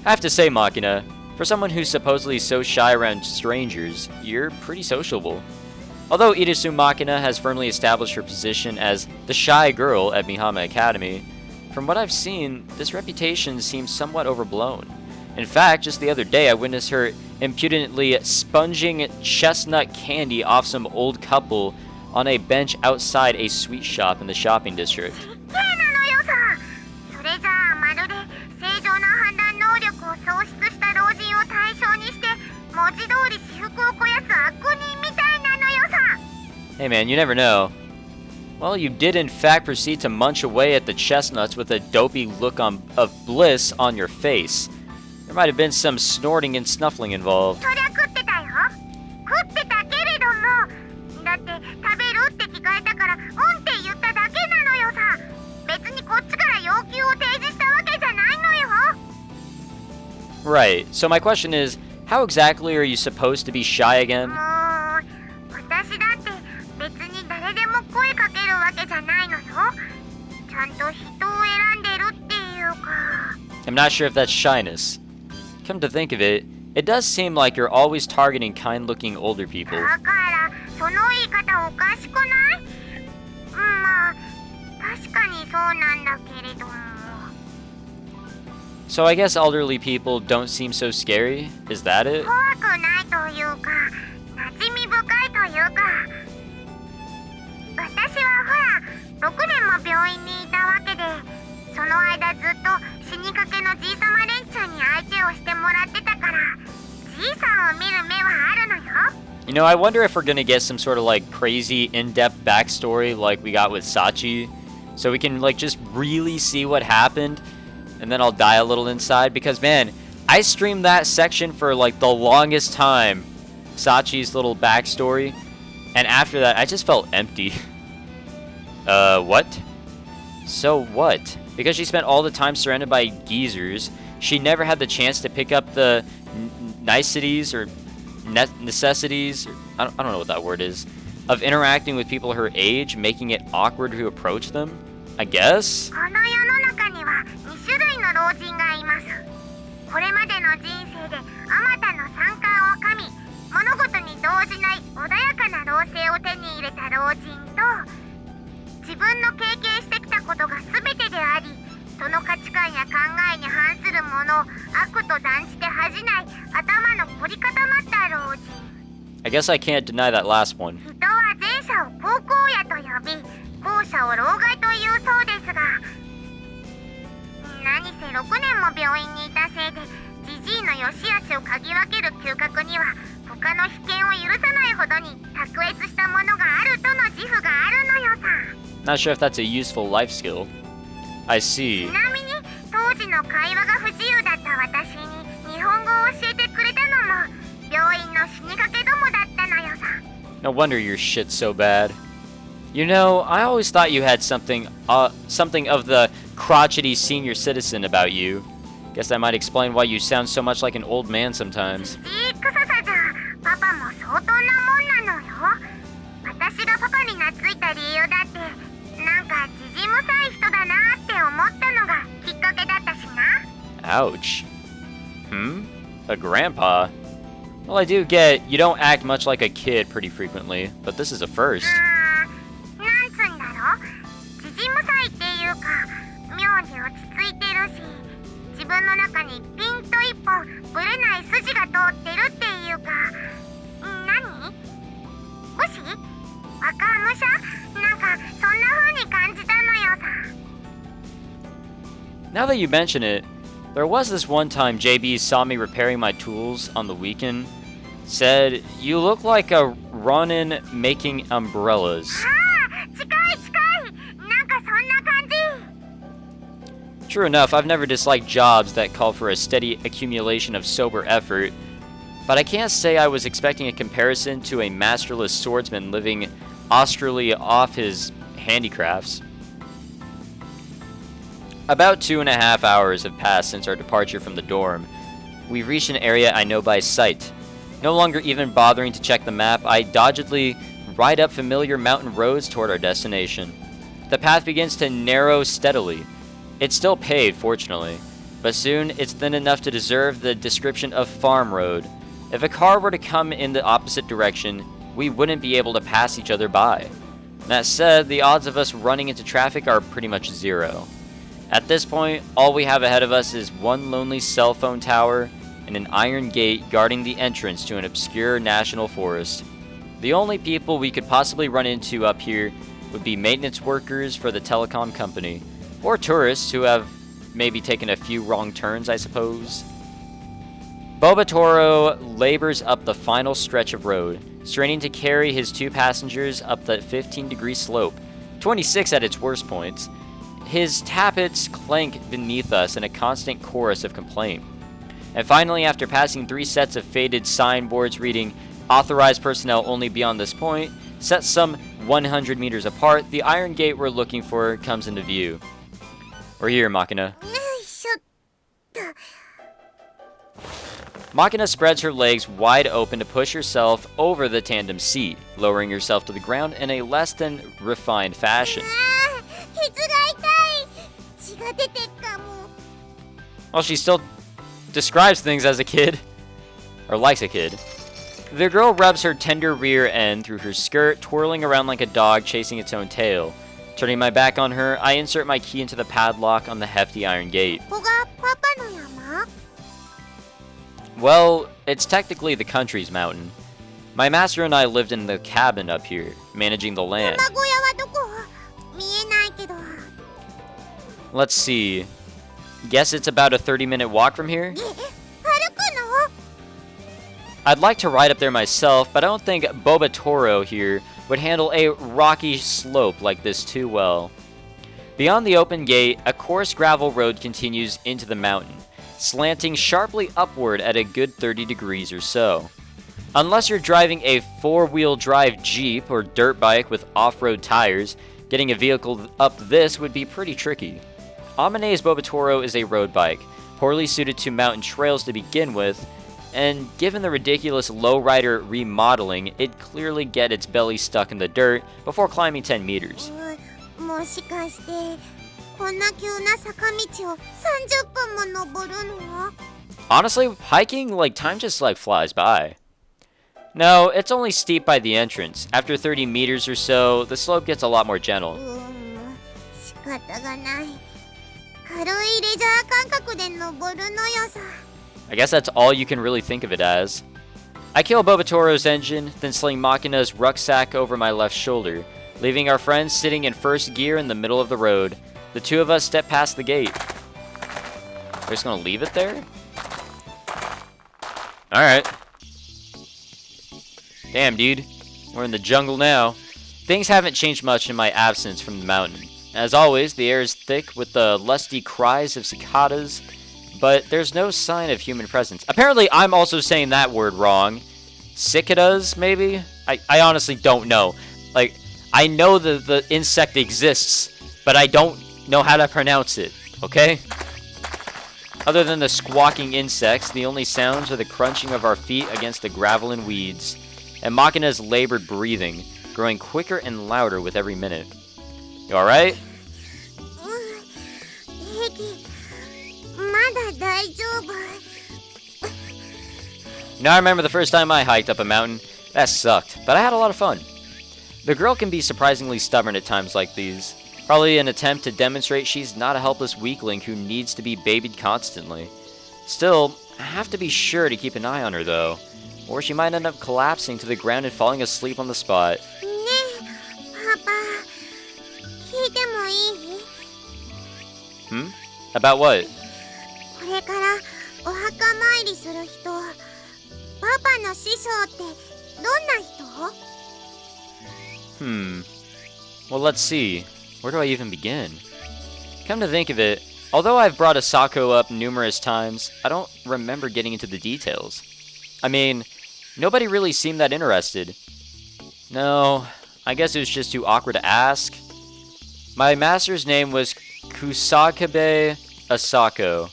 I have to say, Machina, for someone who's supposedly so shy around strangers, you're pretty sociable. Although Irisu Machina has firmly established her position as the shy girl at Mihama Academy, from what I've seen, this reputation seems somewhat overblown. In fact, just the other day I witnessed her impudently sponging chestnut candy off some old couple on a bench outside a sweet shop in the shopping district. Hey man, you never know. Well, you did in fact proceed to munch away at the chestnuts with a dopey look of bliss on your face. There might have been some snorting and snuffling involved. Right, so my question is, how exactly are you supposed to be shy again? I'm not sure if that's shyness. Come to think of it, it does seem like you're always targeting kind-looking older people. So I guess elderly people don't seem so scary? Is that it? You know, I wonder if we're gonna get some sort of like crazy in-depth backstory like we got with Sachi, so we can like just really see what happened, and then I'll die a little inside, because man, I streamed that section for like the longest time, Sachi's little backstory, and after that I just felt empty. What? So what? Because she spent all the time surrounded by geezers, she never had the chance to pick up the niceties or necessities, or I don't know what that word is, of interacting with people her age, making it awkward to approach them, I guess? I guess I can't deny that last one. Not sure if that's a useful life skill. I see. No wonder your shit's so bad. You know, I always thought you had something of the crotchety senior citizen about you. Guess that might explain why you sound so much like an old man sometimes. Ouch. A grandpa? Well, I do get you don't act much like a kid pretty frequently, but this is a first. Now that you mention it, there was this one time JB saw me repairing my tools on the weekend. Said, "You look like a Ronin making umbrellas." True enough, I've never disliked jobs that call for a steady accumulation of sober effort, but I can't say I was expecting a comparison to a masterless swordsman living austerely off his handicrafts. About 2.5 hours have passed since our departure from the dorm. We've reached an area I know by sight. No longer even bothering to check the map, I doggedly ride up familiar mountain roads toward our destination. The path begins to narrow steadily. It's still paved, fortunately, but soon it's thin enough to deserve the description of farm road. If a car were to come in the opposite direction, we wouldn't be able to pass each other by. That said, the odds of us running into traffic are pretty much zero. At this point, all we have ahead of us is one lonely cell phone tower and an iron gate guarding the entrance to an obscure national forest. The only people we could possibly run into up here would be maintenance workers for the telecom company, or tourists who have maybe taken a few wrong turns, I suppose. Bobotoro labors up the final stretch of road, straining to carry his 2 passengers up the 15-degree slope, 26 at its worst points. His tappets clank beneath us in a constant chorus of complaint. And finally, after passing 3 sets of faded signboards reading, "Authorized personnel only beyond this point," set some 100 meters apart, the iron gate we're looking for comes into view. We're here, Machina. Machina spreads her legs wide open to push herself over the tandem seat, lowering herself to the ground in a less than refined fashion. Well, she still describes things as a kid, or likes a kid. The girl rubs her tender rear end through her skirt, twirling around like a dog chasing its own tail. Turning my back on her, I insert my key into the padlock on the hefty iron gate. Well, it's technically the country's mountain. My master and I lived in the cabin up here, managing the land. Let's see. Guess it's about a 30-minute walk from here? I'd like to ride up there myself, but I don't think Bobotoro here would handle a rocky slope like this too well. Beyond the open gate, a coarse gravel road continues into the mountain, slanting sharply upward at a good 30 degrees or so. Unless you're driving a 4-wheel drive Jeep or dirt bike with off-road tires, getting a vehicle up this would be pretty tricky. Amane's Bobotoro is a road bike, poorly suited to mountain trails to begin with, and given the ridiculous lowrider remodeling, it'd clearly get its belly stuck in the dirt before climbing 10 meters. Honestly, hiking, time just flies by. No, it's only steep by the entrance. After 30 meters or so, the slope gets a lot more gentle. I guess that's all you can really think of it as. I kill Bobotoro's engine, then sling Machina's rucksack over my left shoulder, leaving our friends sitting in first gear in the middle of the road. The 2 of us step past the gate. We're just gonna leave it there? Alright. Damn, dude. We're in the jungle now. Things haven't changed much in my absence from the mountain. As always, the air is thick with the lusty cries of cicadas, but there's no sign of human presence. Apparently, I'm also saying that word wrong. Cicadas, maybe? I honestly don't know. I know the insect exists, but I don't know how to pronounce it, okay? Other than the squawking insects, the only sounds are the crunching of our feet against the gravel and weeds, and Machina's labored breathing, growing quicker and louder with every minute. You alright? Now I remember the first time I hiked up a mountain. That sucked, but I had a lot of fun. The girl can be surprisingly stubborn at times like these. Probably an attempt to demonstrate she's not a helpless weakling who needs to be babied constantly. Still, I have to be sure to keep an eye on her though, or she might end up collapsing to the ground and falling asleep on the spot. About what? Well, let's see. Where do I even begin? Come to think of it, although I've brought Asako up numerous times, I don't remember getting into the details. I mean, nobody really seemed that interested. No, I guess it was just too awkward to ask. My master's name was Kusakabe Asako.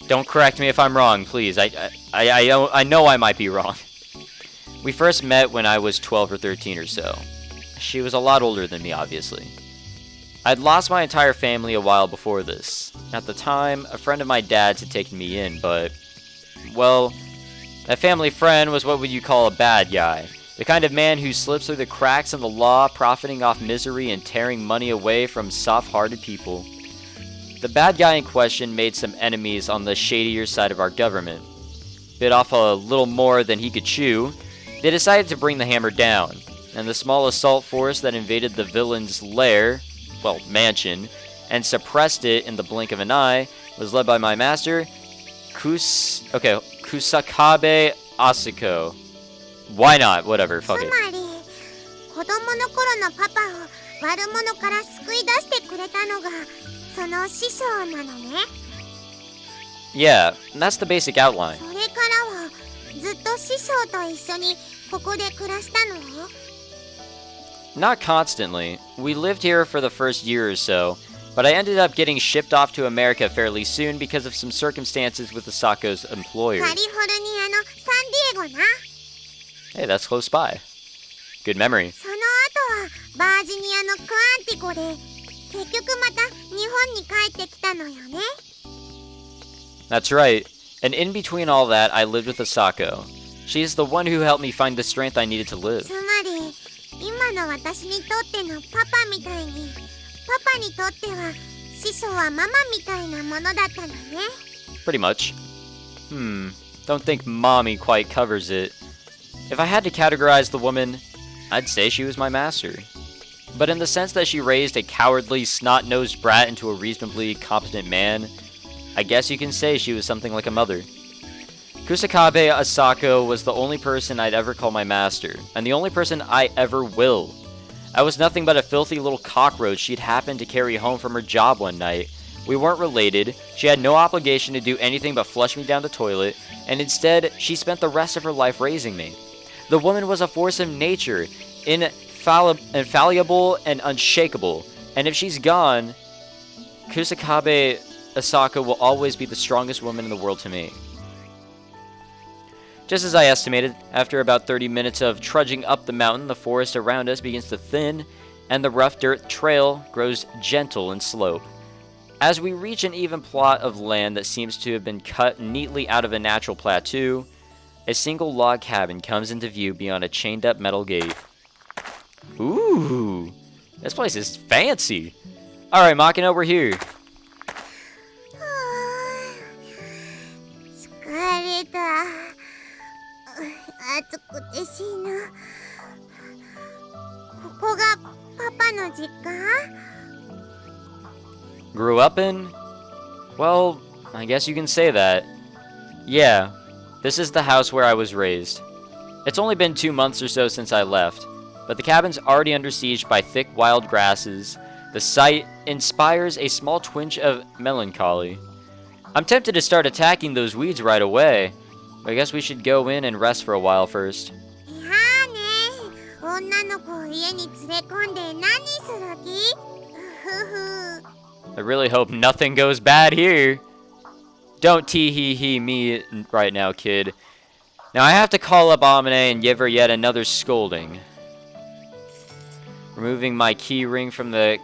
Don't correct me if I'm wrong, please. I know I might be wrong. We first met when I was 12 or 13 or so. She was a lot older than me, obviously. I'd lost my entire family a while before this. At the time, a friend of my dad's had taken me in, but, well, that family friend was what would you call a bad guy. The kind of man who slips through the cracks in the law, profiting off misery and tearing money away from soft-hearted people. The bad guy in question made some enemies on the shadier side of our government. Bit off a little more than he could chew. They decided to bring the hammer down, and the small assault force that invaded the villain's lair, well, mansion, and suppressed it in the blink of an eye was led by my master, Kusakabe Asuko. Why not? Whatever, fuck it. つまり子供の頃のパパを悪者から救い出してくれたのがその師匠なのね。 Yeah, that's the basic outline. それからはずっと師匠と一緒にここで暮らしたの？ Not constantly. We lived here for the first year or so, but I ended up getting shipped off to America fairly soon because of some circumstances with Asako's employer. カリフォルニアのサンディエゴな。 Hey, that's close by. Good memory. その後はバージニアのクアンティコで結局また日本に帰ってきたのよね。 That's right. And in between all that, I lived with Asako. She's the one who helped me find the strength I needed to live. つまり今の私にとってのパパみたいにパパにとっては師匠はママみたいなものだったのね。 Pretty much. Don't think mommy quite covers it. If I had to categorize the woman, I'd say she was my master. But in the sense that she raised a cowardly, snot-nosed brat into a reasonably competent man, I guess you can say she was something like a mother. Kusakabe Asako was the only person I'd ever call my master, and the only person I ever will. I was nothing but a filthy little cockroach she'd happened to carry home from her job one night. We weren't related, she had no obligation to do anything but flush me down the toilet, and instead, she spent the rest of her life raising me. The woman was a force of nature, infallible and unshakable, and if she's gone, Kusakabe Asako will always be the strongest woman in the world to me. Just as I estimated, after about 30 minutes of trudging up the mountain, the forest around us begins to thin, and the rough dirt trail grows gentle and slope. As we reach an even plot of land that seems to have been cut neatly out of a natural plateau, a single log cabin comes into view beyond a chained-up metal gate. Ooh, this place is fancy. Alright, Machina, we're here. 疲れた。暑くて死ぬ。ここがパパの実家？ Grew up in? Well, I guess you can say that. Yeah, this is the house where I was raised. It's only been 2 months or so since I left, but the cabin's already under siege by thick wild grasses. The sight inspires a small twinge of melancholy. I'm tempted to start attacking those weeds right away, but I guess we should go in and rest for a while first. いやーね、女の子を家に連れ込んで何する気？ふふ。 I really hope nothing goes bad here. Don't tee-hee-hee me right now, kid. Now I have to call up Amine and give her yet another scolding. Removing my key ring from the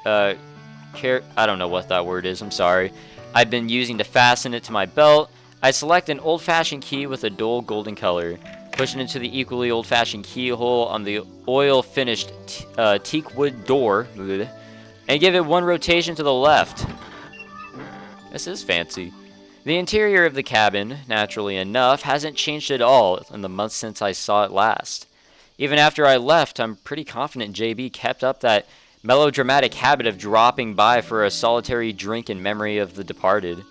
I don't know what that word is, I'm sorry. I've been using to fasten it to my belt. I select an old-fashioned key with a dull golden color, push it into the equally old-fashioned keyhole on the oil-finished teak wood door, and give it one rotation to the left. This is fancy. The interior of the cabin, naturally enough, hasn't changed at all in the months since I saw it last. Even after I left, I'm pretty confident JB kept up that melodramatic habit of dropping by for a solitary drink in memory of the departed.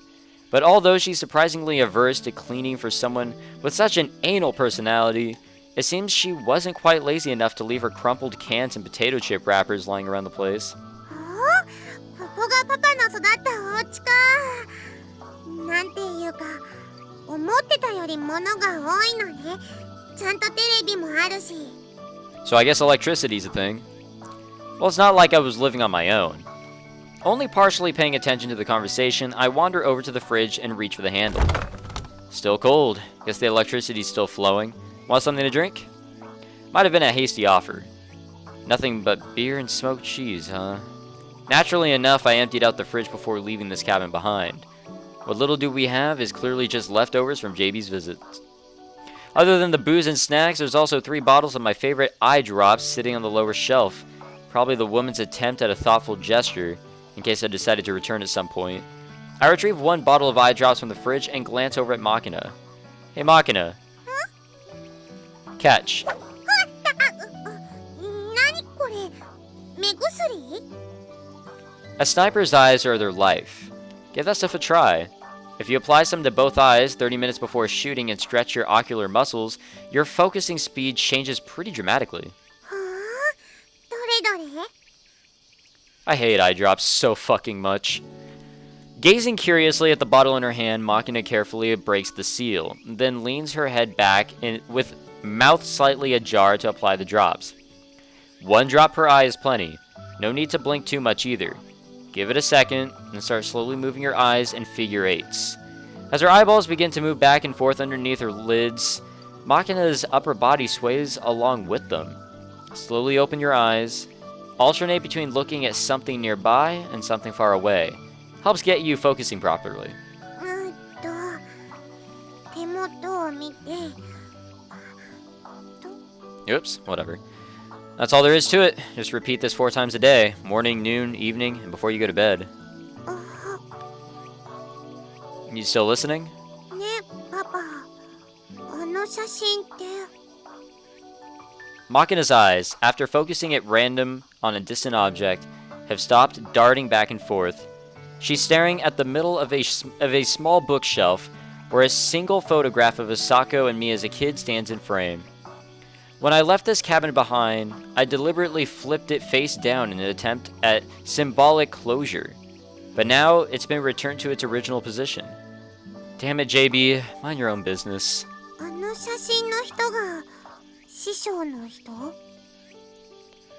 But although she's surprisingly averse to cleaning for someone with such an anal personality, it seems she wasn't quite lazy enough to leave her crumpled cans and potato chip wrappers lying around the place. ここがパパの育ったお家か。なんていうか、思ってたより物が多いのね。ちゃんとテレビもあるし。 So I guess electricity's a thing. Well, it's not like I was living on my own. Only partially paying attention to the conversation, I wander over to the fridge and reach for the handle. Still cold. Guess the electricity's still flowing. Want something to drink? Might have been a hasty offer. Nothing but beer and smoked cheese, huh? Naturally enough, I emptied out the fridge before leaving this cabin behind. What little do we have is clearly just leftovers from JB's visits. Other than the booze and snacks, there's also 3 bottles of my favorite eye drops sitting on the lower shelf. Probably the woman's attempt at a thoughtful gesture, in case I decided to return at some point. I retrieve 1 bottle of eye drops from the fridge and glance over at Machina. Hey Machina. Catch. 何これ目薬 A sniper's eyes are their life. Give that stuff a try. If you apply some to both eyes 30 minutes before shooting and stretch your ocular muscles, your focusing speed changes pretty dramatically. はあどれどれ I hate eye drops so fucking much. Gazing curiously at the bottle in her hand, Machina carefully breaks the seal, then leans her head back with mouth slightly ajar to apply the drops. 1 drop per eye is plenty. No need to blink too much either. Give it a second, and start slowly moving your eyes in figure 8s. As her eyeballs begin to move back and forth underneath her lids, Machina's upper body sways along with them. Slowly open your eyes. Alternate between looking at something nearby and something far away. Helps get you focusing properly. 手元を見て Oops, whatever. That's all there is to it. Just repeat this 4 times a day. Morning, noon, evening, and before you go to bed. You still listening? ねパパあの写真って Machina's eyes, after focusing at random on a distant object, have stopped darting back and forth. She's staring at the middle of a small bookshelf where a single photograph of Asako and me as a kid stands in frame. When I left this cabin behind, I deliberately flipped it face down in an attempt at symbolic closure. But now, it's been returned to its original position. Damn it, JB. Mind your own business. あの写真の人が師匠の人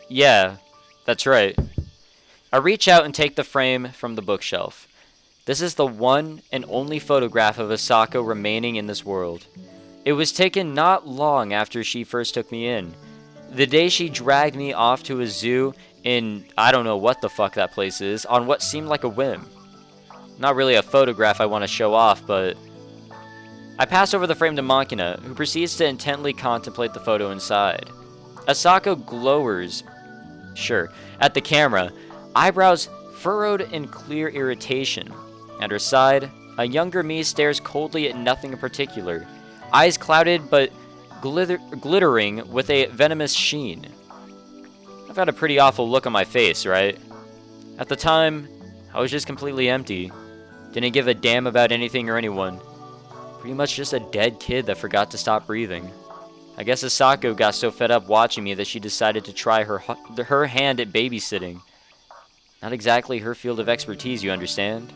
Yeah, that's right. I reach out and take the frame from the bookshelf. This is the one and only photograph of Asako remaining in this world. It was taken not long after she first took me in. The day she dragged me off to a zoo in, I don't know what the fuck that place is, on what seemed like a whim. Not really a photograph I want to show off, but... I pass over the frame to Machina, who proceeds to intently contemplate the photo inside. Asako glowers, at the camera, eyebrows furrowed in clear irritation. At her side, a younger me stares coldly at nothing in particular, eyes clouded but glittering with a venomous sheen. I've got a pretty awful look on my face, right? At the time, I was just completely empty. Didn't give a damn about anything or anyone. Pretty much just a dead kid that forgot to stop breathing. I guess Asako got so fed up watching me that she decided to try her hand at babysitting. Not exactly her field of expertise, you understand?